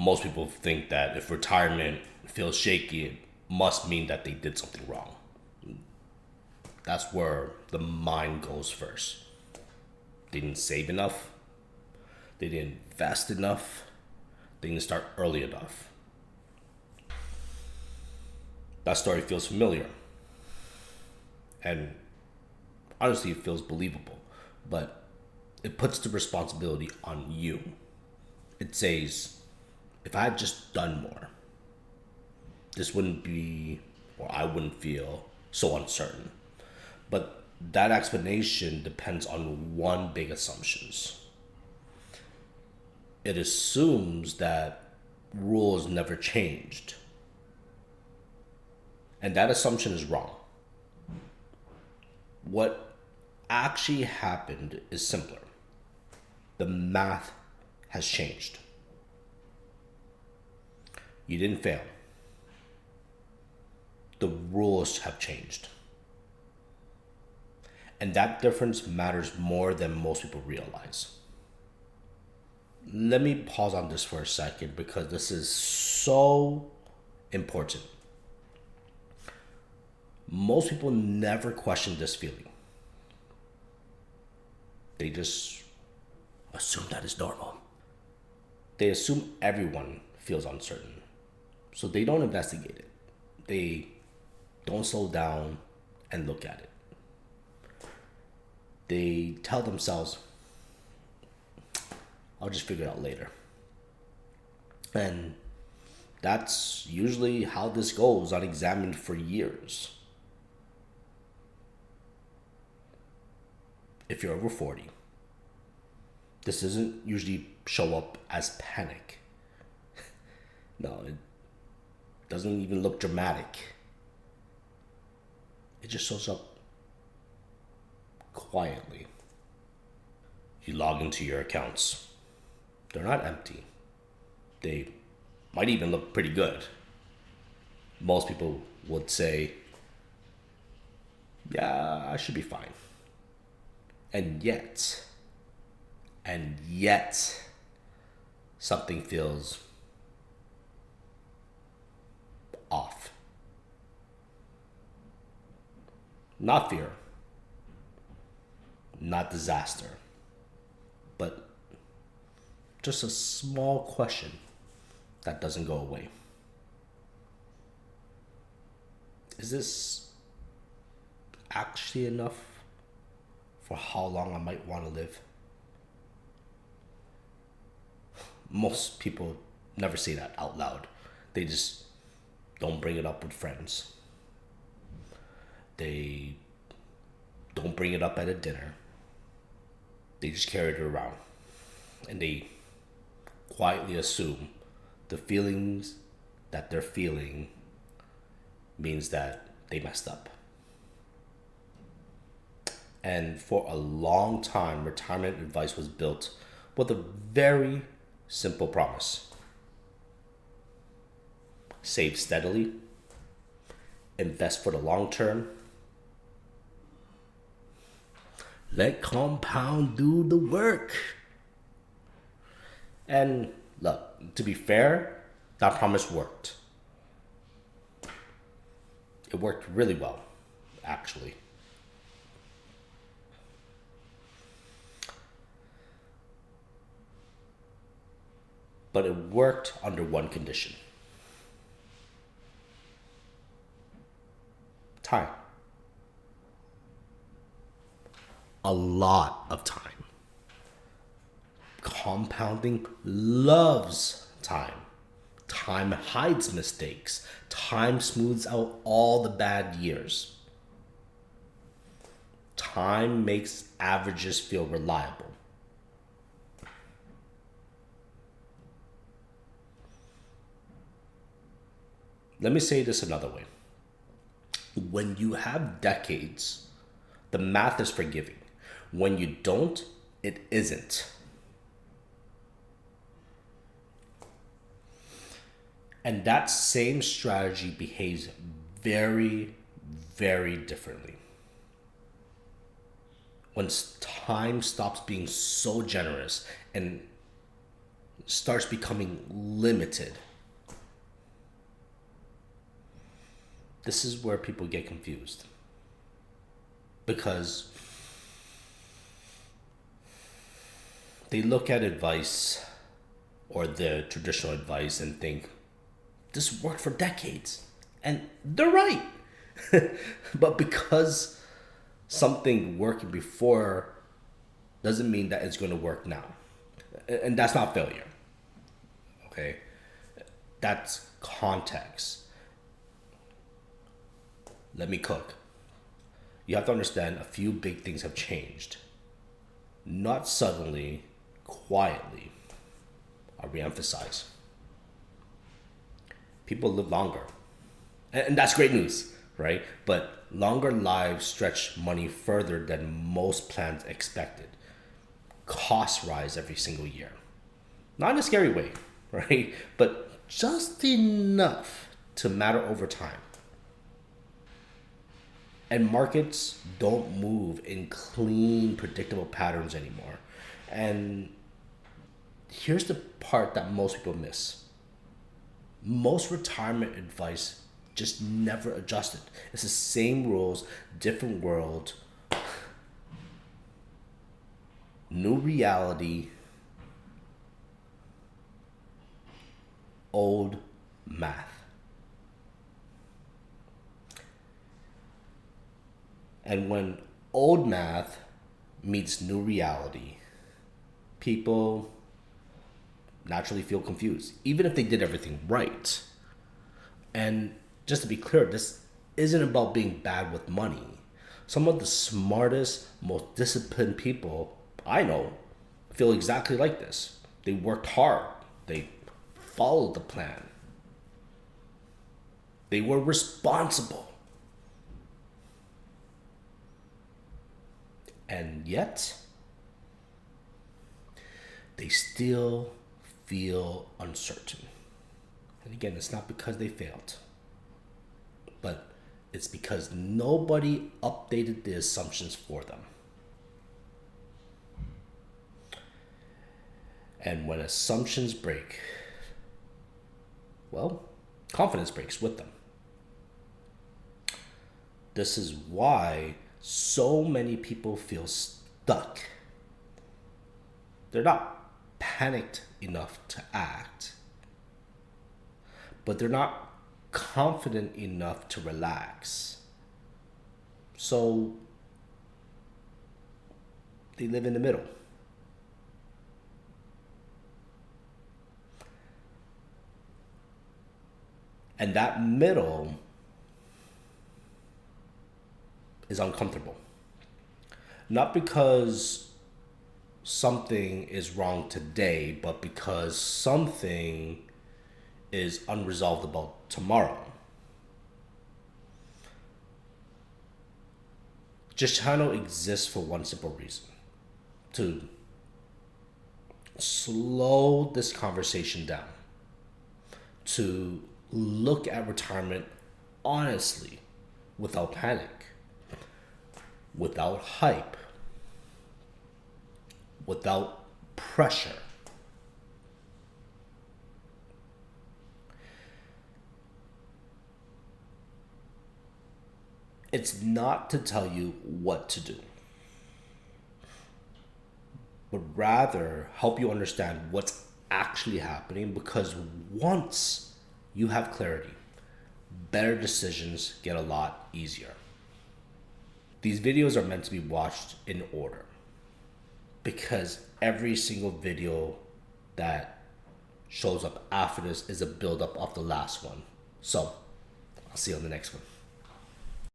most people think that if retirement feels shaky, it must mean that they did something wrong. That's where the mind goes first. They didn't save enough. They didn't invest enough. They didn't start early enough. That story feels familiar. And honestly, it feels believable. But it puts the responsibility on you. It says, if I had just done more, this wouldn't be, or I wouldn't feel so uncertain. But that explanation depends on one big assumptions. It assumes that rules never changed. And that assumption is wrong. What actually happened is simpler. The math has changed. You didn't fail. The rules have changed. And that difference matters more than most people realize. Let me pause on this for a second because this is so important. Most people never question this feeling. They just assume that is normal. They assume everyone feels uncertain. So they don't investigate it. They don't slow down and look at it. They tell themselves, I'll just figure it out later. And that's usually how this goes unexamined for years. If you're over 40, this doesn't usually show up as panic. No, it doesn't even look dramatic. It just shows up quietly. You log into your accounts. They're not empty. They might even look pretty good. Most people would say, yeah, I should be fine. And yet, something feels off. Not fear, not disaster, but just a small question that doesn't go away. Is this actually enough for how long I might want to live? Most people never say that out loud. They just don't bring it up with friends. They don't bring it up at a dinner. They just carry it around. And they quietly assume the feelings that they're feeling means that they messed up. And for a long time, retirement advice was built with a very simple promise. Save steadily, invest for the long term, let compound do the work. And look, to be fair, that promise worked. It worked really well, actually. But it worked under one condition. Time. A lot of time. Compounding loves time. Time hides mistakes. Time smooths out all the bad years. Time makes averages feel reliable. Let me say this another way. When you have decades, the math is forgiving. When you don't, it isn't. And that same strategy behaves very, very differently. When time stops being so generous and starts becoming limited, this is where people get confused. Because they look at advice or the traditional advice and think, this worked for decades. And they're right. But because something worked before doesn't mean that it's going to work now. And that's not failure. Okay? That's context. Let me cook. You have to understand a few big things have changed. Not suddenly, quietly. I'll reemphasize. People live longer. And that's great news, right? But longer lives stretch money further than most plans expected. Costs rise every single year. Not in a scary way, right? But just enough to matter over time. And markets don't move in clean, predictable patterns anymore. And here's the part that most people miss. Most retirement advice just never adjusted. It's the same rules, different world, new reality, old math. And when old math meets new reality, people naturally feel confused, even if they did everything right. And just to be clear, this isn't about being bad with money. Some of the smartest, most disciplined people I know feel exactly like this. They worked hard. They followed the plan. They were responsible. And yet, they still feel uncertain. And again, it's not because they failed, but it's because nobody updated the assumptions for them. And when assumptions break, well, confidence breaks with them. This is why so many people feel stuck. They're not panicked enough to act, but they're not confident enough to relax. So they live in the middle. And that middle is uncomfortable. Not because something is wrong today, but because something is unresolved about tomorrow. Just Channel exists for one simple reason: to slow this conversation down, to look at retirement honestly, without panic, without hype, without pressure. It's not to tell you what to do, but rather help you understand what's actually happening, because once you have clarity, better decisions get a lot easier. These videos are meant to be watched in order, because every single video that shows up after this is a build up of the last one. So, I'll see you on the next one.